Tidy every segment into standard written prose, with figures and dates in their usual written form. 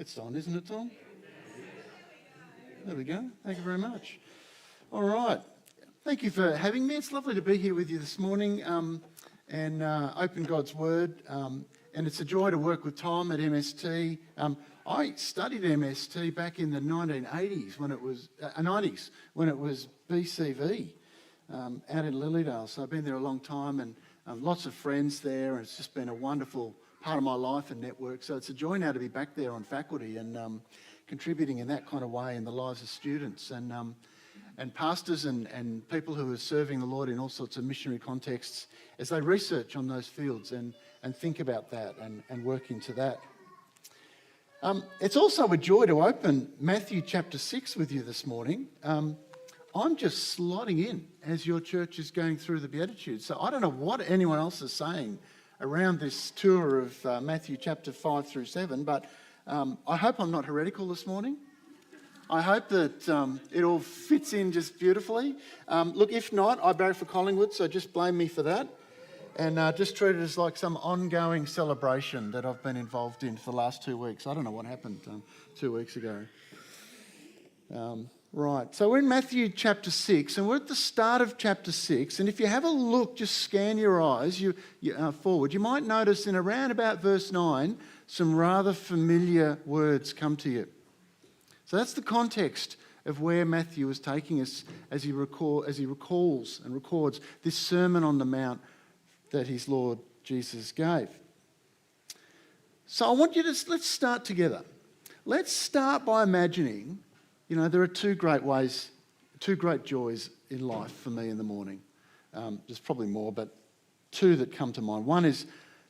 It's on, isn't it, Tom? There we go. Thank you very much. All right. Thank you for having me. It's lovely to be here with you this morning and open God's Word. And it's a joy to work with Tom at MST. I studied MST back in the 1980s when it was 90s when it was BCV out in Lilydale. So I've been there a long time and lots of friends there. And it's just been a wonderful part of my life and network. So it's a joy now to be back there on faculty and contributing in that kind of way in the lives of students and pastors and people who are serving the Lord in all sorts of missionary contexts as they research on those fields and think about that and work into that. It's also a joy to open Matthew chapter 6 with you this morning. I'm just slotting in as your church is going through the Beatitudes. So I don't know what anyone else is saying around this tour of Matthew chapter 5 through 7, but I hope I'm not heretical this morning. I hope that it all fits in just beautifully. Look, if not, I barrack for Collingwood, so just blame me for that. And just treat it as like some ongoing celebration that I've been involved in for the last 2 weeks. I don't know what happened 2 weeks ago. Right, so we're in Matthew chapter 6, and we're at the start of chapter 6. And if you have a look, just scan your eyes forward, you might notice in around about verse 9, some rather familiar words come to you. So that's the context of where Matthew is taking us as he recalls and records this Sermon on the Mount that his Lord Jesus gave. So I want you to, let's start together. Let's start by imagining, there are two great joys in life for me in the morning. There's probably more, but two that come to mind. One is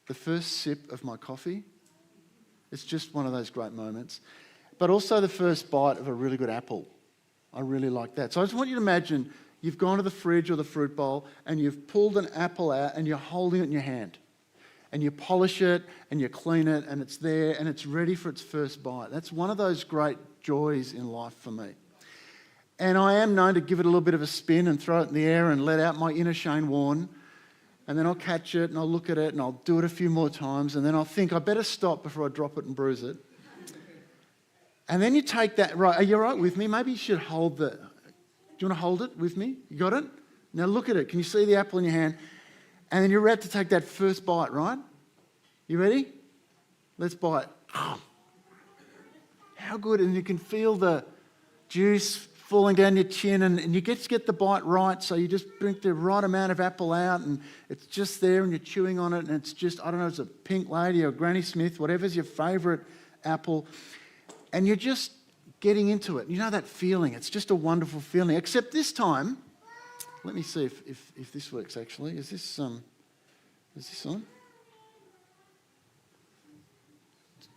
the first sip of my coffee. It's just one of those great moments. But also the first bite of a really good apple. I really like that. So I just want you to imagine you've gone to the fridge or the fruit bowl and you've pulled an apple out and you're holding it in your hand. And you polish it and you clean it and it's there and it's ready for its first bite. That's one of those great joys in life for me. And I am known to give it a little bit of a spin and throw it in the air and let out my inner Shane Warne. And then I'll catch it and I'll look at it and I'll do it a few more times and then I'll think I better stop before I drop it and bruise it. And then you take that, right, are you all right with me? Maybe you should hold do you want to hold it with me? You got it? Now look at it. Can you see the apple in your hand? And then you're about to take that first bite, right? You ready? Let's bite. How good. And you can feel the juice falling down your chin and you get the bite right. So you just drink the right amount of apple out and it's just there and you're chewing on it and it's just, I don't know, it's a Pink Lady or Granny Smith, whatever's your favourite apple. And you're just getting into it. You know that feeling. It's just a wonderful feeling. Except this time, let me see if this works actually. Is this on?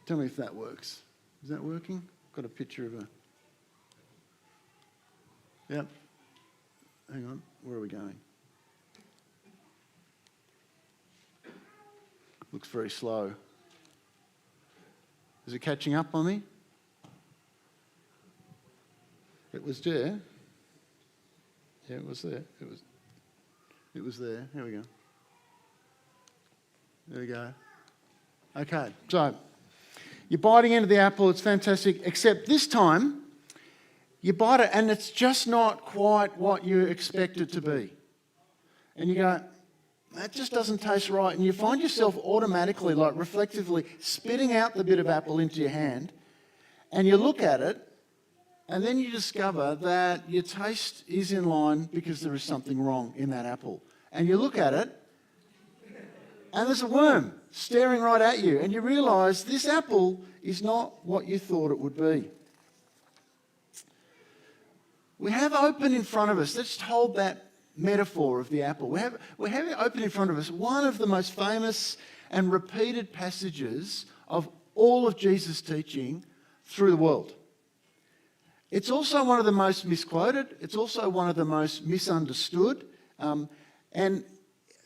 Tell me if that works. Is that working? Got a picture of a... Yep. Hang on. Where are we going? Looks very slow. Is it catching up on me? It was there. Yeah, it was there. It was there. Here we go. There we go. Okay, so you're biting into the apple. It's fantastic, except this time you bite it and it's just not quite what you expect it to be. And you go, that just doesn't taste right. And you find yourself automatically, like reflectively, spitting out the bit of apple into your hand. And you look at it and then you discover that your taste is in line because there is something wrong in that apple. And you look at it, and there's a worm staring right at you. And you realise this apple is not what you thought it would be. We have open in front of us, let's hold that metaphor of the apple. We have open in front of us one of the most famous and repeated passages of all of Jesus' teaching through the world. It's also one of the most misquoted. It's also one of the most misunderstood. And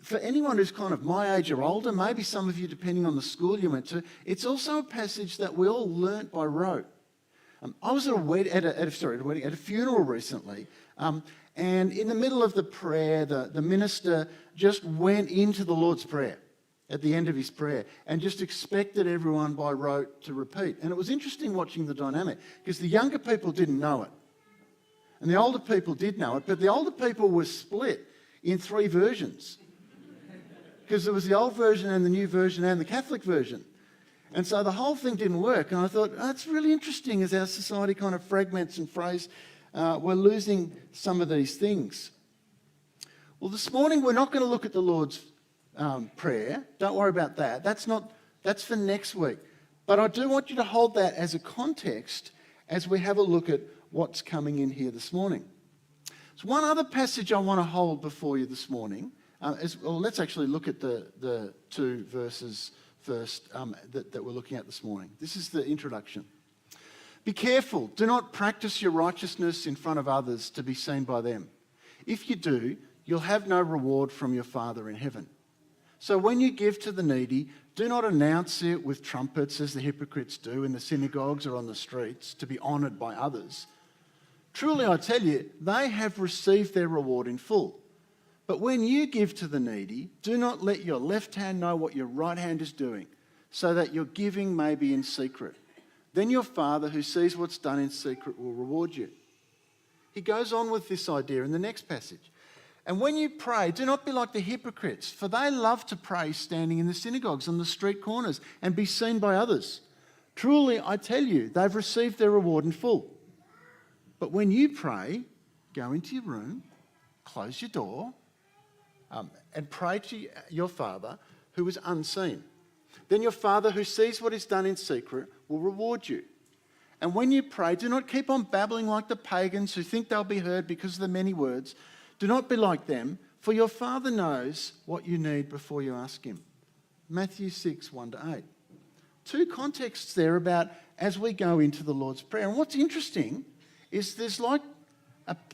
for anyone who's kind of my age or older, maybe some of you, depending on the school you went to, it's also a passage that we all learnt by rote. I was at a funeral recently, and in the middle of the prayer, the minister just went into the Lord's Prayer. at the end of his prayer and just expected everyone by rote to repeat. And it was interesting watching the dynamic because the younger people didn't know it. And the older people did know it, but the older people were split in 3 versions. Because there was the old version and the new version and the Catholic version. And so the whole thing didn't work. And I thought, oh, it's really interesting as our society kind of fragments and frays, we're losing some of these things. Well, this morning we're not going to look at the Lord's Prayer. Don't worry about that. That's for next week. But I do want you to hold that as a context as we have a look at what's coming in here this morning. So one other passage I want to hold before you this morning. Let's actually look at the 2 verses first that we're looking at this morning. This is the introduction. Be careful. Do not practice your righteousness in front of others to be seen by them. If you do, you'll have no reward from your Father in heaven. So when you give to the needy, do not announce it with trumpets as the hypocrites do in the synagogues or on the streets to be honoured by others. Truly, I tell you, they have received their reward in full. But when you give to the needy, do not let your left hand know what your right hand is doing, so that your giving may be in secret. Then your Father who sees what's done in secret will reward you. He goes on with this idea in the next passage. And when you pray, do not be like the hypocrites, for they love to pray standing in the synagogues on the street corners and be seen by others. Truly, I tell you, they've received their reward in full. But when you pray, go into your room, close your door, and pray to your Father who is unseen. Then your Father who sees what is done in secret will reward you. And when you pray, do not keep on babbling like the pagans who think they'll be heard because of the many words. Do not be like them, for your Father knows what you need before you ask him. Matthew 6, 1-8. 2 contexts there about as we go into the Lord's Prayer. And what's interesting is there's like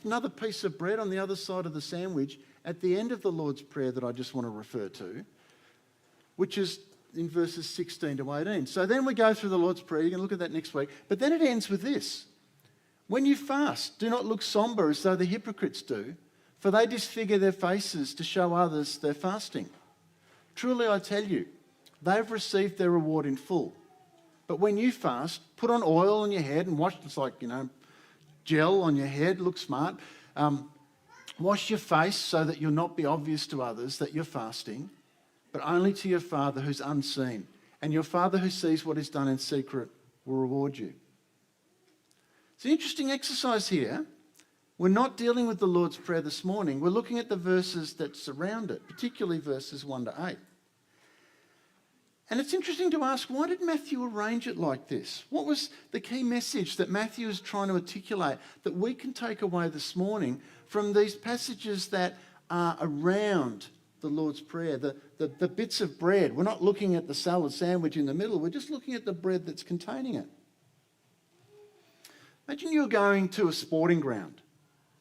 another piece of bread on the other side of the sandwich at the end of the Lord's Prayer that I just want to refer to, which is in verses 16 to 18. So then we go through the Lord's Prayer. You can look at that next week. But then it ends with this. When you fast, do not look sombre as though the hypocrites do, for they disfigure their faces to show others they're fasting. Truly, I tell you, they've received their reward in full. But when you fast, put on oil on your head and wash, it's like, gel on your head, look smart. Wash your face so that you'll not be obvious to others that you're fasting, but only to your Father who's unseen. And your Father who sees what is done in secret will reward you. It's an interesting exercise here. We're not dealing with the Lord's Prayer this morning. We're looking at the verses that surround it, particularly verses 1-8. And it's interesting to ask, why did Matthew arrange it like this? What was the key message that Matthew is trying to articulate that we can take away this morning from these passages that are around the Lord's Prayer, the bits of bread? We're not looking at the salad sandwich in the middle, we're just looking at the bread that's containing it. Imagine you're going to a sporting ground.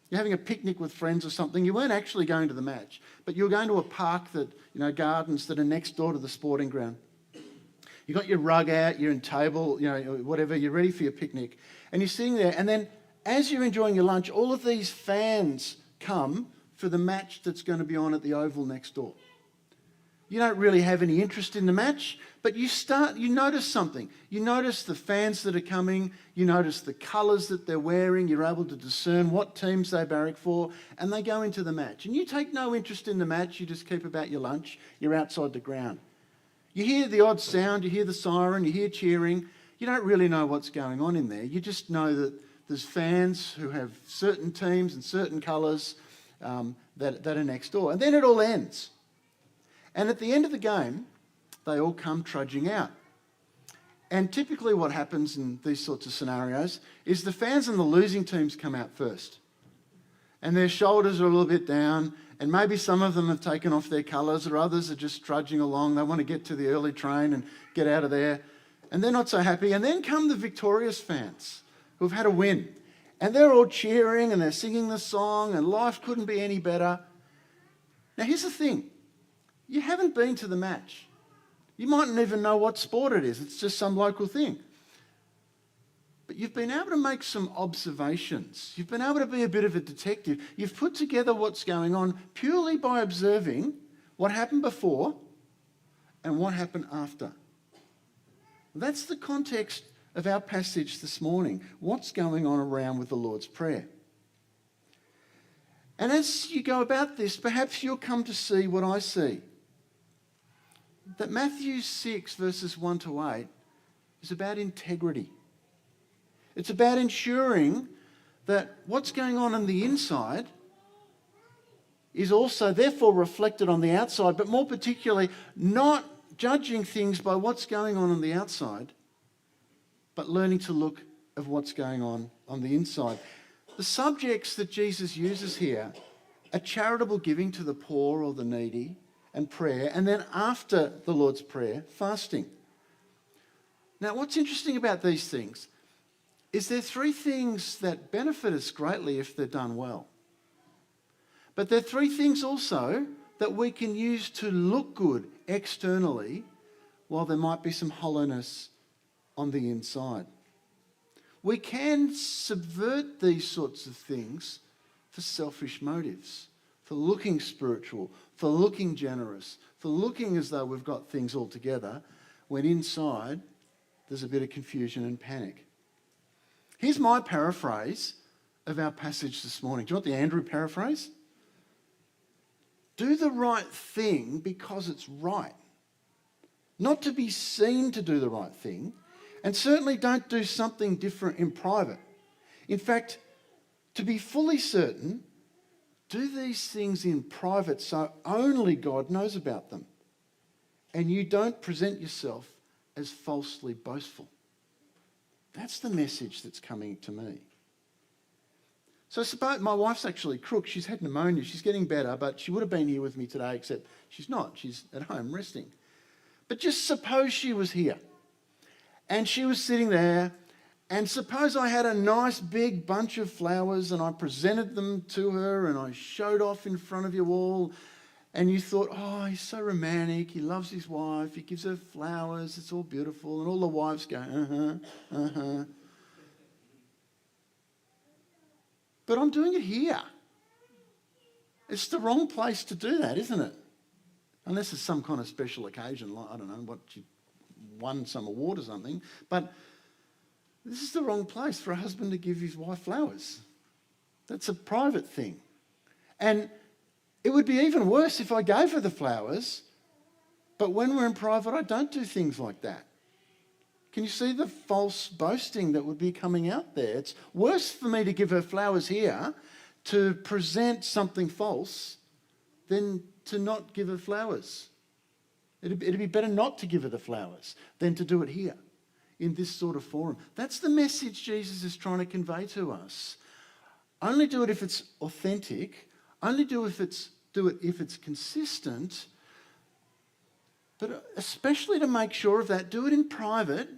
You're having a picnic with friends or something. You weren't actually going to the match, but you're going to a park that, gardens that are next door to the sporting ground. You've got your rug out, you're in table, whatever, you're ready for your picnic. And you're sitting there, and then as you're enjoying your lunch, all of these fans come for the match that's going to be on at the oval next door. You don't really have any interest in the match, but you notice something. You notice the fans that are coming, you notice the colours that they're wearing, you're able to discern what teams they barrack for, and they go into the match. And you take no interest in the match, you just keep about your lunch, you're outside the ground. You hear the odd sound, you hear the siren, you hear cheering. You don't really know what's going on in there. You just know that there's fans who have certain teams and certain colours that are next door. And then it all ends. And at the end of the game, they all come trudging out. And typically what happens in these sorts of scenarios is the fans and the losing teams come out first. And their shoulders are a little bit down, and maybe some of them have taken off their colours, or others are just trudging along. They want to get to the early train and get out of there. And they're not so happy. And then come the victorious fans who've had a win. And they're all cheering and they're singing the song, and life couldn't be any better. Now here's the thing. You haven't been to the match. You mightn't even know what sport it is. It's just some local thing. But you've been able to make some observations. You've been able to be a bit of a detective. You've put together what's going on purely by observing what happened before and what happened after. That's the context of our passage this morning. What's going on around with the Lord's Prayer? And as you go about this, perhaps you'll come to see what I see. That Matthew 6, verses 1 to 8, is about integrity. It's about ensuring that what's going on the inside is also therefore reflected on the outside, but more particularly, not judging things by what's going on the outside, but learning to look at what's going on the inside. The subjects that Jesus uses here are charitable giving to the poor or the needy and prayer, and then after the Lord's Prayer, fasting. Now, what's interesting about these things is there are three things that benefit us greatly if they're done well. But there are three things also that we can use to look good externally while there might be some hollowness on the inside. We can subvert these sorts of things for selfish motives, for looking spiritual, for looking generous, for looking as though we've got things all together, when inside there's a bit of confusion and panic. Here's my paraphrase of our passage this morning. Do you want the Andrew paraphrase? Do the right thing because it's right. Not to be seen to do the right thing, and certainly don't do something different in private. In fact, to be fully certain, do these things in private so only God knows about them, and you don't present yourself as falsely boastful. That's the message that's coming to me. So suppose my wife's actually crook. She's had pneumonia. She's getting better, but she would have been here with me today, except she's not. She's at home resting. But just suppose she was here and she was sitting there, and suppose I had a nice big bunch of flowers and I presented them to her and I showed off in front of you all, and you thought, oh, he's so romantic. He loves his wife. He gives her flowers. It's all beautiful. And all the wives go, But I'm doing it here. It's the wrong place to do that, isn't it? Unless it's some kind of special occasion, like, I don't know, what, you won some award or something. But this is the wrong place for a husband to give his wife flowers. That's a private thing. And it would be even worse if I gave her the flowers, but when we're in private, I don't do things like that. Can you see the false boasting that would be coming out there? It's worse for me to give her flowers here to present something false than to not give her flowers. It'd be better not to give her the flowers than to do it here in this sort of forum. That's the message Jesus is trying to convey to us. Only do it if it's authentic. Only do it if it's consistent. But especially to make sure of that, do it in private,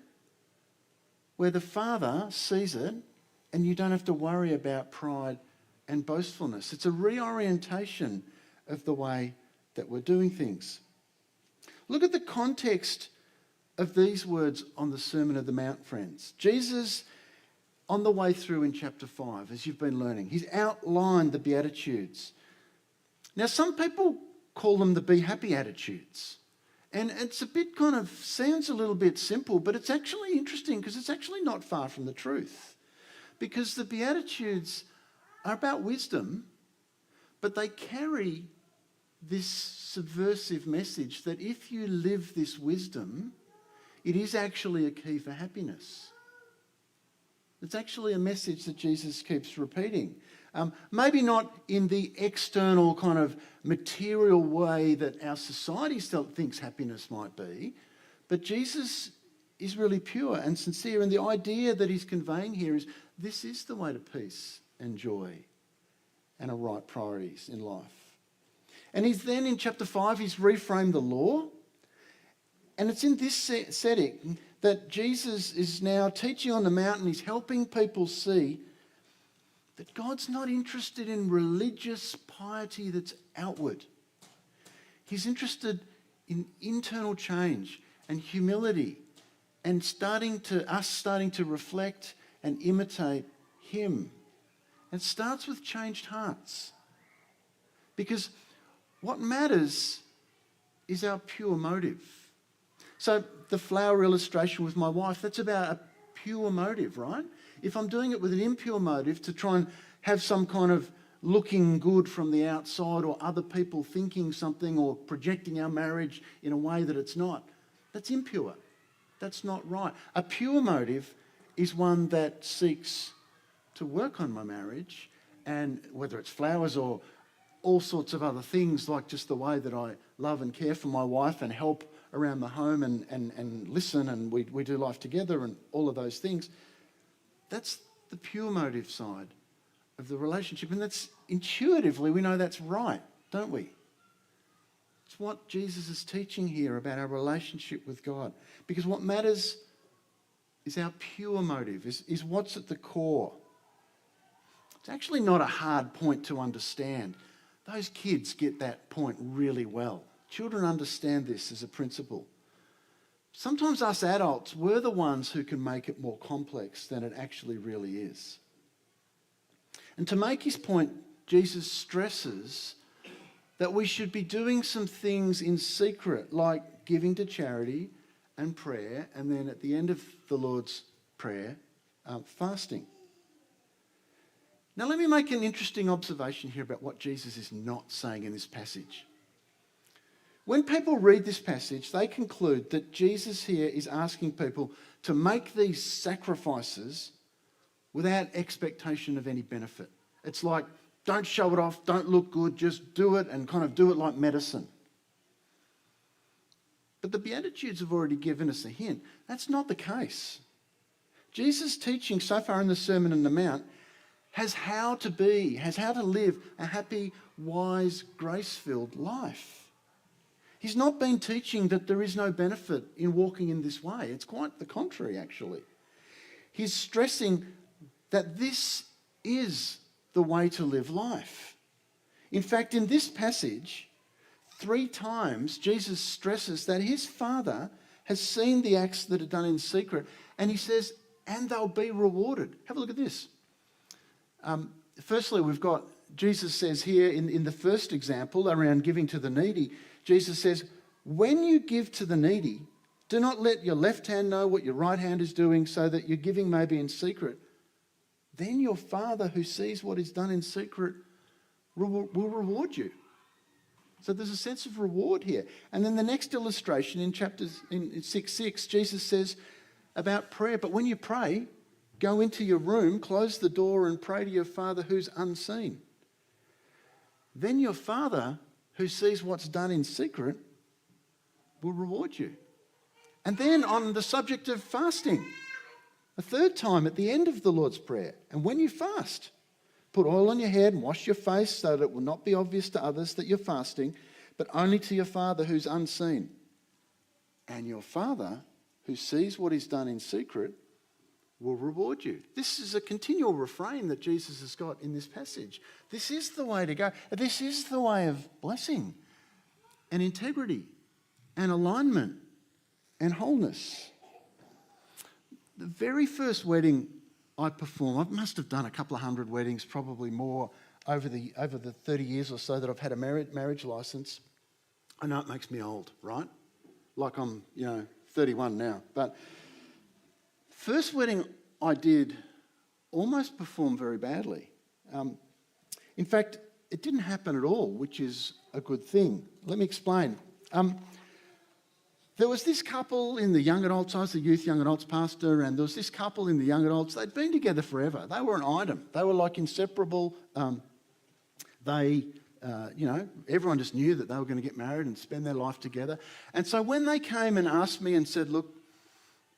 where the Father sees it and you don't have to worry about pride and boastfulness. It's a reorientation of the way that we're doing things. Look at the context of these words on the Sermon of the Mount, friends. Jesus, on the way through in chapter 5, as you've been learning, he's outlined the Beatitudes. Now, some people call them the Be Happy attitudes. And it's a bit sounds a little bit simple, but it's actually interesting because it's actually not far from the truth. Because the Beatitudes are about wisdom, but they carry this subversive message that if you live this wisdom, it is actually a key for happiness. It's actually a message that Jesus keeps repeating. Maybe not in the external kind of material way that our society still thinks happiness might be, but Jesus is really pure and sincere, and the idea that he's conveying here is this is the way to peace and joy and right priorities in life. And he's then in chapter 5, he's reframed the law, and it's in this setting that Jesus is now teaching on the mountain. He's helping people see that God's not interested in religious piety that's outward. He's interested in internal change and humility and starting to reflect and imitate him. And it starts with changed hearts. Because what matters is our pure motive. So the flower illustration with my wife, that's about a pure motive, right? If I'm doing it with an impure motive to try and have some kind of looking good from the outside, or other people thinking something, or projecting our marriage in a way that it's not, that's impure. That's not right. A pure motive is one that seeks to work on my marriage, and whether it's flowers or all sorts of other things, like just the way that I love and care for my wife and help around the home and listen, and we do life together and all of those things. That's the pure motive side of the relationship, and that's intuitively, we know that's right, don't we? It's what Jesus is teaching here about our relationship with God. Because what matters is our pure motive, is what's at the core. It's actually not a hard point to understand. Those kids get that point really well. Children understand this as a principle. Sometimes us adults, we're the ones who can make it more complex than it actually really is. And to make his point, Jesus stresses that we should be doing some things in secret, like giving to charity and prayer, and then at the end of the Lord's Prayer, fasting. Now let me make an interesting observation here about what Jesus is not saying in this passage. When people read this passage, they conclude that Jesus here is asking people to make these sacrifices without expectation of any benefit. It's like, don't show it off, don't look good, just do it, and kind of do it like medicine. But the Beatitudes have already given us a hint. That's not the case. Jesus' teaching so far in the Sermon on the Mount has how to live a happy, wise, grace-filled life. He's not been teaching that there is no benefit in walking in this way. It's quite the contrary, actually. He's stressing that this is the way to live life. In fact, in this passage, 3 times Jesus stresses that his Father has seen the acts that are done in secret, and he says, and they'll be rewarded. Have a look at this. Firstly, we've got, Jesus says here in the first example around giving to the needy, Jesus says, when you give to the needy, do not let your left hand know what your right hand is doing, so that your giving may be in secret. Then your Father who sees what is done in secret will reward you. So there's a sense of reward here. And then the next illustration in 6:6, Jesus says about prayer, but when you pray, go into your room, close the door, and pray to your Father who's unseen. Then your Father who sees what's done in secret will reward you. And then on the subject of fasting, a 3rd time at the end of the Lord's Prayer, and when you fast, put oil on your head and wash your face so that it will not be obvious to others that you're fasting, but only to your Father who's unseen. And your Father who sees what is done in secret will reward you. This is a continual refrain that Jesus has got in this passage. This is the way to go. This is the way of blessing and integrity and alignment and wholeness. The very first wedding I performed, I must have done a couple of 100 weddings, probably more, over the 30 years or so that I've had a marriage license. I know it makes me old, right? Like I'm, 31 now. But first wedding I did almost performed very badly. In fact, it didn't happen at all, which is a good thing. Let me explain. There was this couple in the young adults. I was the youth young adults pastor, and there was this couple in the young adults. They'd been together forever. They were an item. They were like inseparable. Everyone just knew that they were going to get married and spend their life together. And so when they came and asked me and said, look,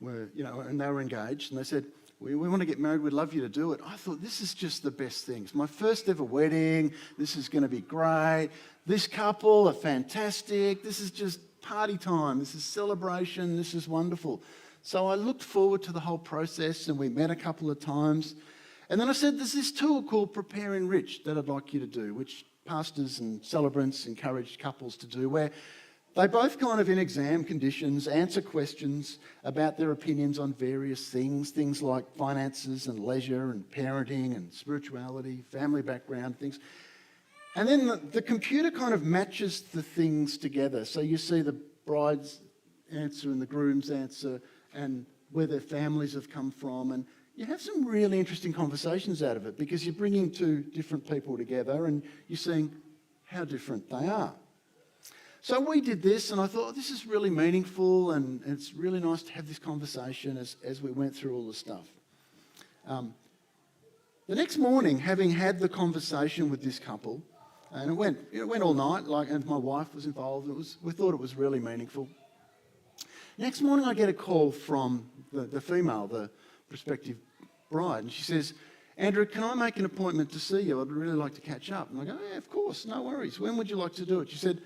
and they were engaged, and they said, we want to get married, we'd love you to do it. I thought, this is just the best thing. It's my first ever wedding. This is going to be great. This couple are fantastic. This is just party time. This is celebration. This is wonderful. So I looked forward to the whole process, and we met a couple of times. And then I said, there's this tool called Prepare Enrich that I'd like you to do, which pastors and celebrants encourage couples to do, where they both kind of in exam conditions answer questions about their opinions on various things like finances and leisure and parenting and spirituality, family background, things. And then the computer kind of matches the things together. So you see the bride's answer and the groom's answer and where their families have come from. And you have some really interesting conversations out of it because you're bringing two different people together and you're seeing how different they are. So we did this and I thought, this is really meaningful and it's really nice to have this conversation as we went through all the stuff. The next morning, having had the conversation with this couple, and it went all night, and my wife was involved, we thought it was really meaningful. Next morning I get a call from the female, the prospective bride, and she says, Andrew, can I make an appointment to see you? I'd really like to catch up. And I go, yeah, of course, no worries. When would you like to do it? She said,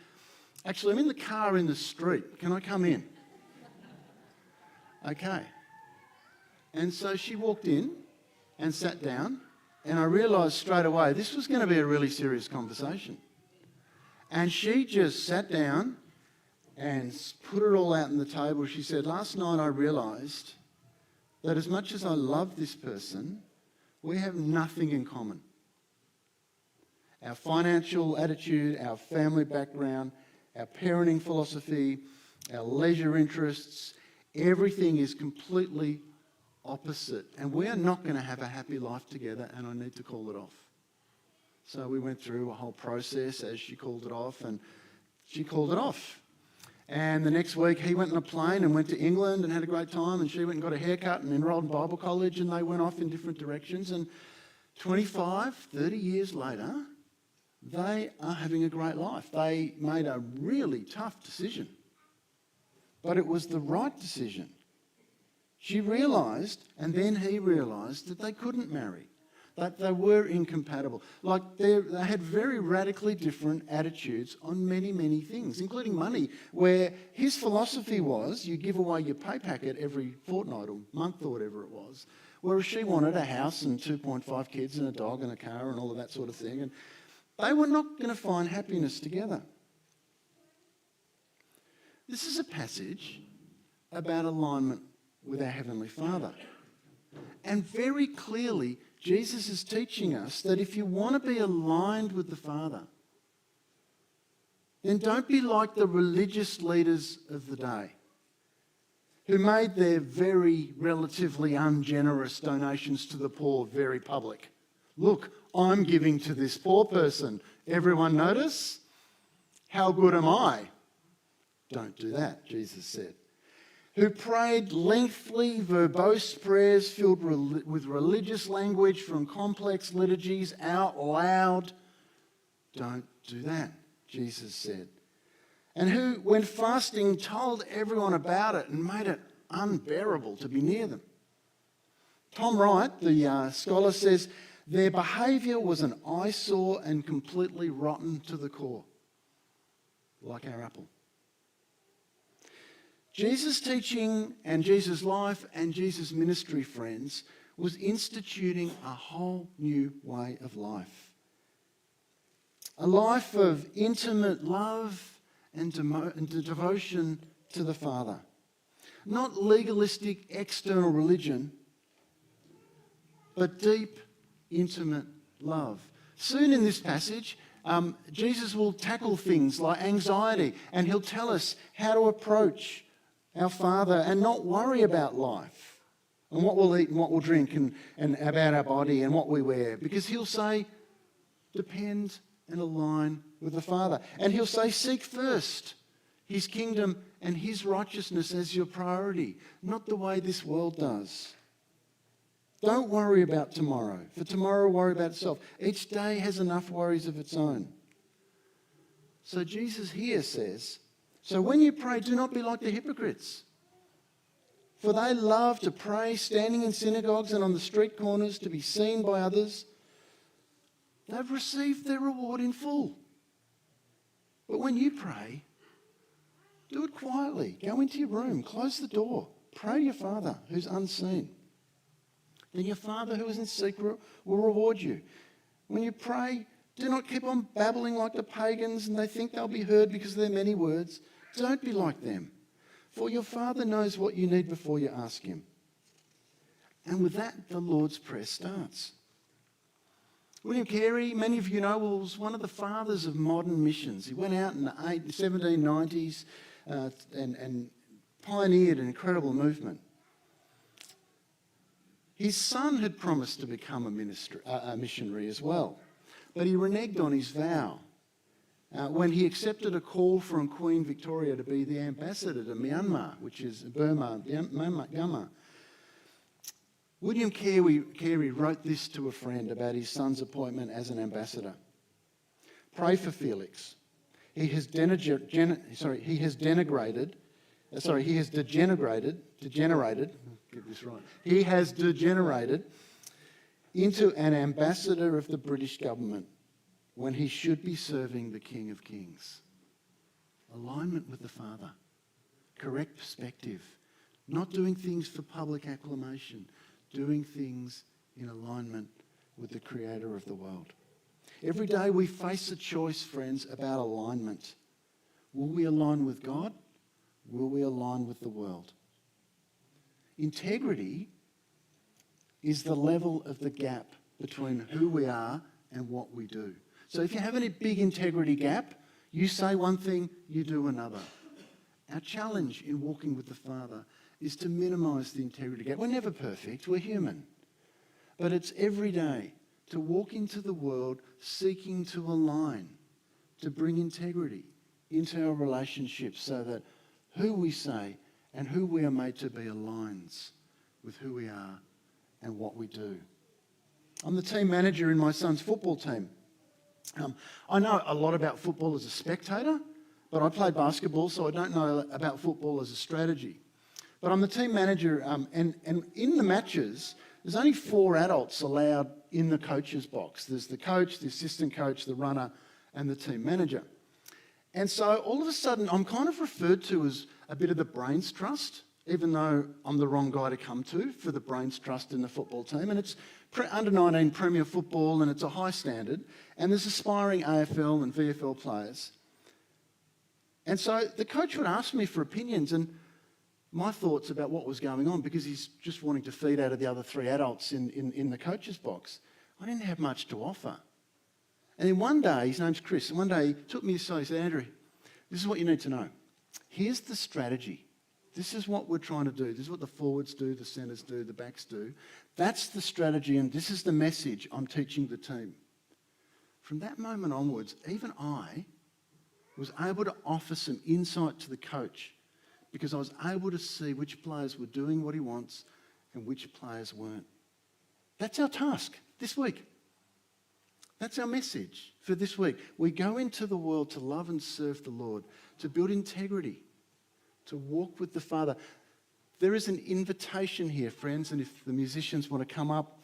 actually, I'm in the car in the street. Can I come in? Okay. And so she walked in and sat down, and I realised straight away this was going to be a really serious conversation. And she just sat down and put it all out on the table. She said, last night I realised that as much as I love this person, we have nothing in common. Our financial attitude, our family background, our parenting philosophy, our leisure interests, everything is completely opposite. And we are not going to have a happy life together, and I need to call it off. So we went through a whole process as she called it off, and she called it off. And the next week he went on a plane and went to England and had a great time, and she went and got a haircut and enrolled in Bible college, and they went off in different directions. And 25, 30 years later, they are having a great life. They made a really tough decision, but it was the right decision. She realised, and then he realised, that they couldn't marry, that they were incompatible. Like they had very radically different attitudes on many, many things, including money, where his philosophy was you give away your pay packet every fortnight or month or whatever it was, whereas she wanted a house and 2.5 kids and a dog and a car and all of that sort of thing. And they were not going to find happiness together. This is a passage about alignment with our Heavenly Father. And very clearly, Jesus is teaching us that if you want to be aligned with the Father, then don't be like the religious leaders of the day who made their very relatively ungenerous donations to the poor very public. Look, I'm giving to this poor person. Everyone notice? How good am I? Don't do that, Jesus said. Who prayed lengthy, verbose prayers filled with religious language from complex liturgies out loud. Don't do that, Jesus said. And who, when fasting, told everyone about it and made it unbearable to be near them. Tom Wright, the scholar, says, their behaviour was an eyesore and completely rotten to the core, like our apple. Jesus' teaching and Jesus' life and Jesus' ministry, friends, was instituting a whole new way of life. A life of intimate love and devotion to the Father. Not legalistic external religion, but deep, intimate love. Soon in this passage, Jesus will tackle things like anxiety, and he'll tell us how to approach our Father and not worry about life and what we'll eat and what we'll drink and about our body and what we wear. Because he'll say, depend and align with the Father. And he'll say, seek first his kingdom and his righteousness as your priority, not the way this world does. Don't worry about tomorrow, for tomorrow will worry about itself. Each day has enough worries of its own. So Jesus here says, so when you pray, do not be like the hypocrites. For they love to pray standing in synagogues and on the street corners to be seen by others. They've received their reward in full. But when you pray, do it quietly. Go into your room, close the door, pray to your Father who's unseen. Then your Father who is in secret will reward you. When you pray, do not keep on babbling like the pagans and they think they'll be heard because of their many words. Don't be like them, for your Father knows what you need before you ask him. And with that, the Lord's Prayer starts. William Carey, many of you know, was one of the fathers of modern missions. He went out in the 1790s and pioneered an incredible movement. His son had promised to become a missionary as well, but he reneged on his vow when he accepted a call from Queen Victoria to be the ambassador to Myanmar, which is Burma, Myanmar. William Carey wrote this to a friend about his son's appointment as an ambassador. Pray for Felix. He has degenerated into an ambassador of the British government when he should be serving the King of Kings. Alignment with the Father, correct perspective, not doing things for public acclamation, doing things in alignment with the Creator of the world. Every day we face a choice, friends, about alignment. Will we align with God? Will we align with the world? Integrity is the level of the gap between who we are and what we do. So if you have any big integrity gap, you say one thing, you do another. Our challenge in walking with the Father is to minimise the integrity gap. We're never perfect, we're human. But it's every day to walk into the world seeking to align, to bring integrity into our relationships so that who we say and who we are made to be aligns with who we are and what we do. I'm the team manager in my son's football team. I know a lot about football as a spectator, but I play basketball, so I don't know about football as a strategy. But I'm the team manager, and in the matches, there's only 4 adults allowed in the coach's box. There's the coach, the assistant coach, the runner, and the team manager. And so all of a sudden, I'm kind of referred to as a bit of the brains trust, even though I'm the wrong guy to come to for the brains trust in the football team. And it's under-19 Premier football, and it's a high standard. And there's aspiring AFL and VFL players. And so the coach would ask me for opinions and my thoughts about what was going on, because he's just wanting to feed out of the other 3 adults in the coach's box. I didn't have much to offer. And then one day, his name's Chris, and one day he took me aside, he said, Andrew, this is what you need to know. Here's the strategy. This is what we're trying to do. This is what the forwards do, the centres do, the backs do. That's the strategy, and this is the message I'm teaching the team. From that moment onwards, even I was able to offer some insight to the coach, because I was able to see which players were doing what he wants and which players weren't. That's our task this week. That's our message for this week. We go into the world to love and serve the Lord, to build integrity, to walk with the Father. There is an invitation here, friends, and if the musicians want to come up,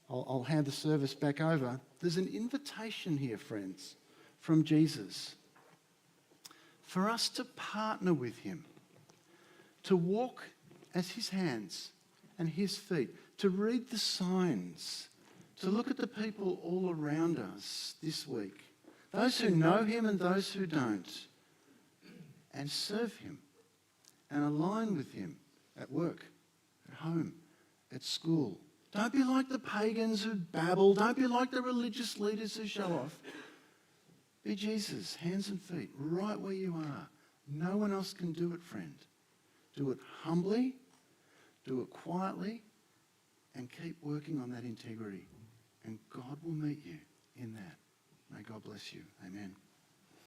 I'll hand the service back over. There's an invitation here, friends, from Jesus for us to partner with him, to walk as his hands and his feet, to read the signs, to look at the people all around us this week, those who know him and those who don't, and serve him and align with him at work, at home, at school. Don't be like the pagans who babble. Don't be like the religious leaders who show off. Be Jesus, hands and feet, right where you are. No one else can do it, friend. Do it humbly, do it quietly, and keep working on that integrity. And God will meet you in that. May God bless you. Amen.